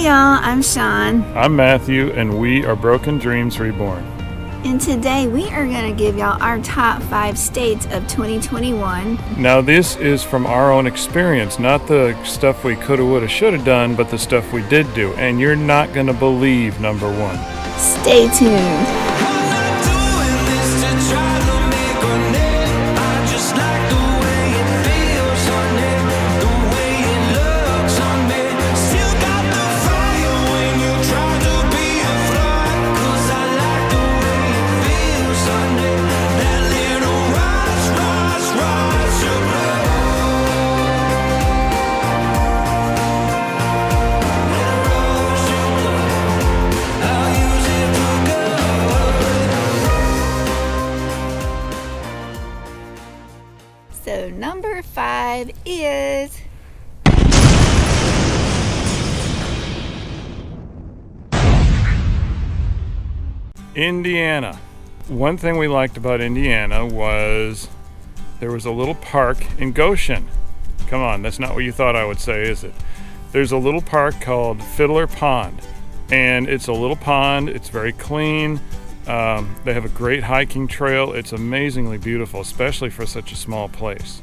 y'all, I'm Sean. I'm Matthew, and we are Broken Dreams Reborn. And today we are going to give y'all our top 5 states of 2021. Now this is from our own experience, not the stuff we coulda, woulda, shoulda done, but the stuff we did do. And you're not going to believe number 1. Stay tuned. So number 5 is Indiana. One thing we liked about Indiana was there was a little park in Goshen. Come on, that's not what you thought I would say, is it? There's a little park called Fiddler Pond, and it's a little pond. It's very clean. They have a great hiking trail. It's amazingly beautiful, especially for such a small place.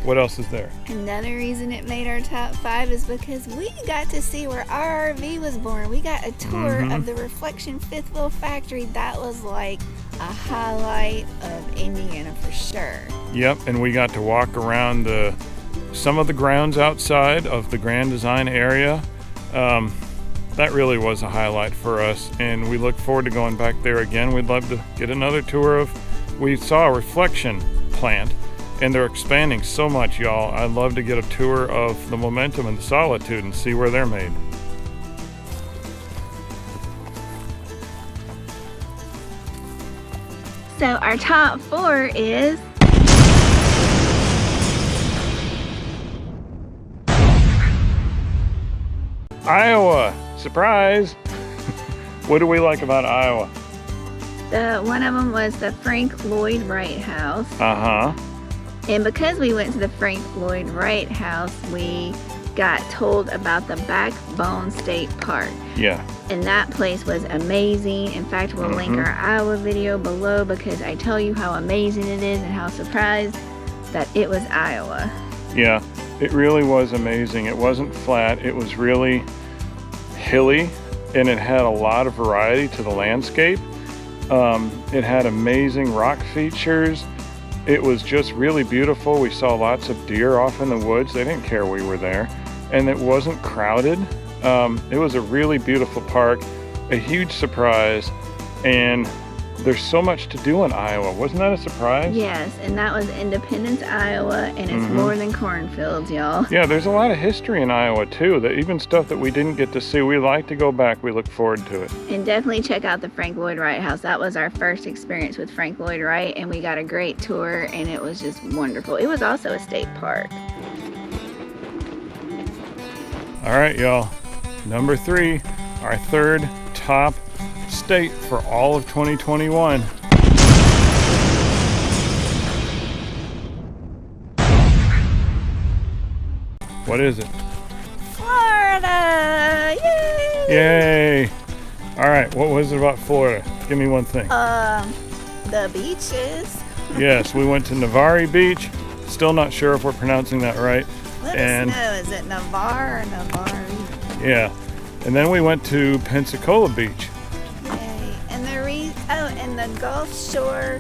What else is there? Another reason it made our top 5 is because we got to see where our RV was born. We got a tour of the Reflection Fifth Wheel Factory. That was like a highlight of Indiana for sure. Yep, and we got to walk around some of the grounds outside of the Grand Design area. That really was a highlight for us, and we look forward to going back there again. We'd love to get another tour we saw a reflection plant, and they're expanding so much, y'all. I'd love to get a tour of the Momentum and the Solitude and see where they're made. So our top 4 is Iowa. Surprise! What do we like about Iowa? one of them was the Frank Lloyd Wright House. And because we went to the Frank Lloyd Wright House, we got told about the Backbone State Park. Yeah. And that place was amazing. In fact, we'll link our Iowa video below because I tell you how amazing it is and how surprised that it was Iowa. Yeah, it really was amazing. It wasn't flat. It was really hilly, and it had a lot of variety to the landscape. It had amazing rock features. It was just really beautiful. We saw lots of deer off in the woods. They didn't care we were there, and it wasn't crowded. It was a really beautiful park, a huge surprise, and there's so much to do in Iowa. Wasn't that a surprise? Yes, and that was Independence, Iowa, and it's more than cornfields, y'all. Yeah, there's a lot of history in Iowa, too, that even stuff that we didn't get to see. We like to go back. We look forward to it. And definitely check out the Frank Lloyd Wright House. That was our first experience with Frank Lloyd Wright, and we got a great tour, and it was just wonderful. It was also a state park. All right, y'all. Number 3, our third top state for all of 2021. What is it? Florida! Yay! Yay! All right, what was it about Florida? Give me one thing. The beaches. Yes, we went to Navarre Beach. Still not sure if we're pronouncing that right. Let us know, is it Navarre or Navarre? Yeah, and then we went to Pensacola Beach. Yay. And the Gulf Shore,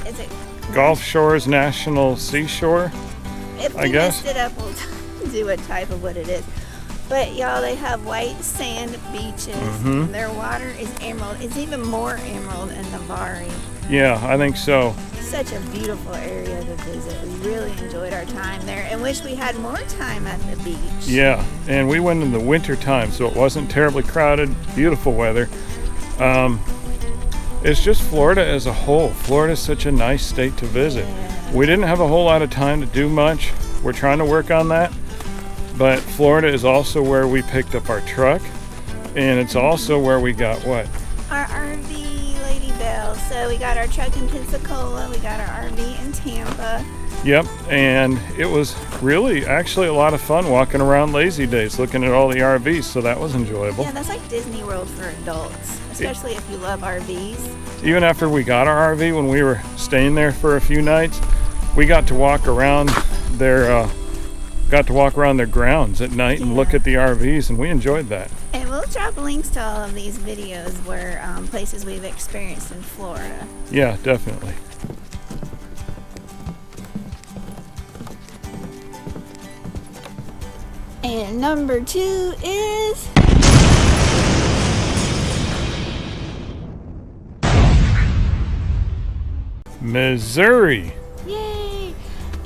is it? Gulf Shores National Seashore, If I we guess. messed it up, we'll do a type of what it is. But y'all, they have white sand beaches. Their water is emerald. It's even more emerald in Navarre. Yeah, I think so. Such a beautiful area to visit. We really enjoyed our time there and wish we had more time at the beach. Yeah, and we went in the winter time, so it wasn't terribly crowded. Beautiful weather. It's just Florida as a whole. Florida is such a nice state to visit. Yeah. We didn't have a whole lot of time to do much. We're trying to work on that. But Florida is also where we picked up our truck, and it's also where we got what? Our RV, Lady Bell. So we got our truck in Pensacola, we got our RV in Tampa, Yep, and it was really actually a lot of fun walking around Lazy Days, looking at all the RVs, so that was enjoyable. Yeah, that's like Disney World for adults, especially if you love RVs. Even after we got our RV, when we were staying there for a few nights, we got to walk around their grounds at night and look at the RVs, and we enjoyed that. And we'll drop links to all of these videos where places we've experienced in Florida. Yeah, definitely. And number 2 is Missouri. Yay!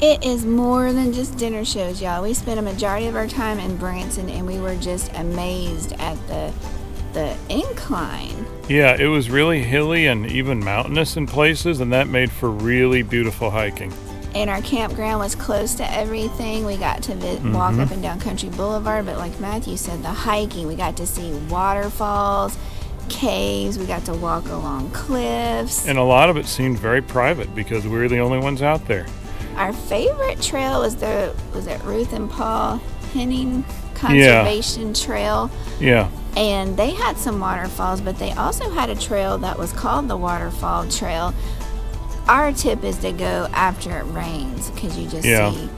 It is more than just dinner shows, y'all. We spent a majority of our time in Branson, and we were just amazed at the incline. Yeah, it was really hilly and even mountainous in places, and that made for really beautiful hiking. And our campground was close to everything. We got to walk up and down Country Boulevard, but like Matthew said, the hiking, we got to see waterfalls, caves, we got to walk along cliffs. And a lot of it seemed very private because we were the only ones out there. Our favorite trail was it Ruth and Paul Henning Conservation Trail. Yeah. And they had some waterfalls, but they also had a trail that was called the Waterfall Trail. Our tip is to go after it rains because you just see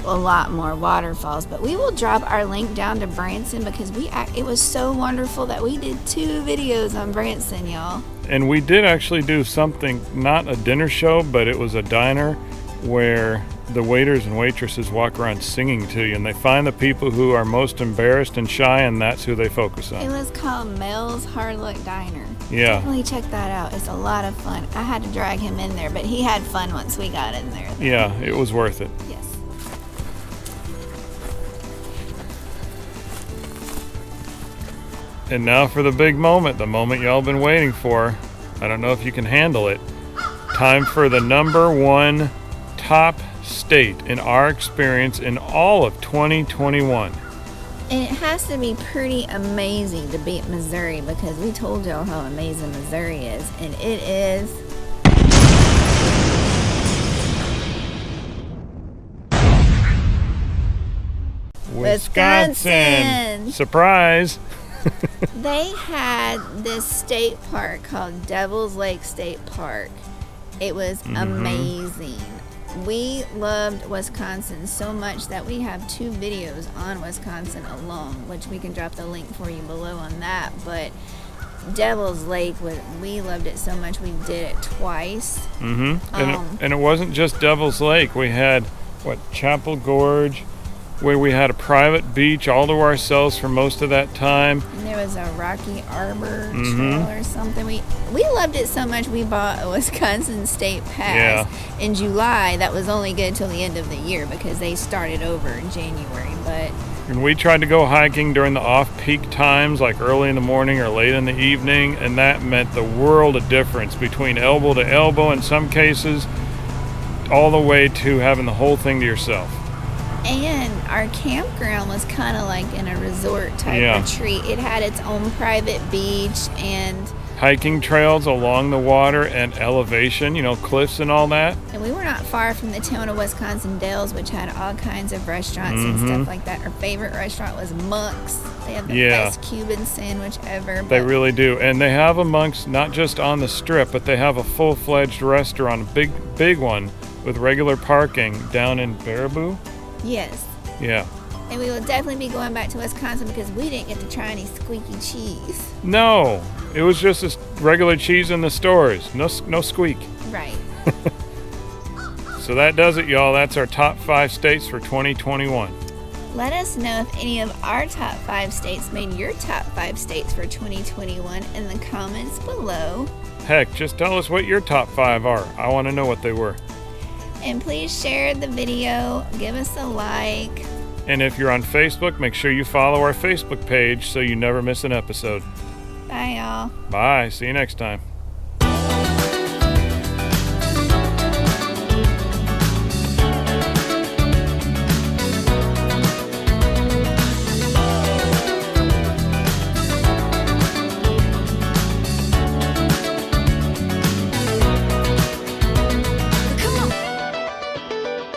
a lot more waterfalls. But we will drop our link down to Branson because it was so wonderful that we did 2 videos on Branson, y'all. And we did actually do something, not a dinner show, but it was a diner where the waiters and waitresses walk around singing to you, and they find the people who are most embarrassed and shy, and that's who they focus on. It was called Mel's Hard Luck Diner. Yeah. Definitely check that out. It's a lot of fun. I had to drag him in there, but he had fun once we got in there. Yeah, it was worth it. Yes. And now for the big moment, the moment y'all been waiting for. I don't know if you can handle it. Time for the number 1 top state in our experience in all of 2021. And it has to be pretty amazing to beat Missouri because we told y'all how amazing Missouri is, and it is Wisconsin. Surprise. They had this state park called Devil's Lake State Park. It was amazing. We loved Wisconsin so much that we have 2 videos on Wisconsin alone, which we can drop the link for you below on that. But Devil's Lake, we loved it so much we did it twice. And it wasn't just Devil's Lake. We had Chapel Gorge, where we had a private beach all to ourselves for most of that time. And there was a Rocky Arbor trail or something. We loved it so much we bought a Wisconsin State Pass in July. That was only good till the end of the year because they started over in January. And we tried to go hiking during the off-peak times, like early in the morning or late in the evening, and that meant the world of difference between elbow to elbow in some cases, all the way to having the whole thing to yourself. And our campground was kind of like in a resort type retreat. It had its own private beach and hiking trails along the water and elevation, cliffs and all that. And we were not far from the town of Wisconsin Dells, which had all kinds of restaurants and stuff like that. Our favorite restaurant was Monk's. They have the best Cuban sandwich ever. They really do. And they have a Monk's not just on the strip, but they have a full-fledged restaurant, a big one with regular parking down in Baraboo. Yes. Yeah. And we will definitely be going back to Wisconsin because we didn't get to try any squeaky cheese. No, it was just a regular cheese in the stores. No squeak. Right. So that does it, y'all. That's our top 5 states for 2021. Let us know if any of our top 5 states made your top 5 states for 2021 in the comments below. Heck, just tell us what your top 5 are. I want to know what they were. And please share the video, give us a like. And if you're on Facebook, make sure you follow our Facebook page so you never miss an episode. Bye, y'all. Bye. See you next time.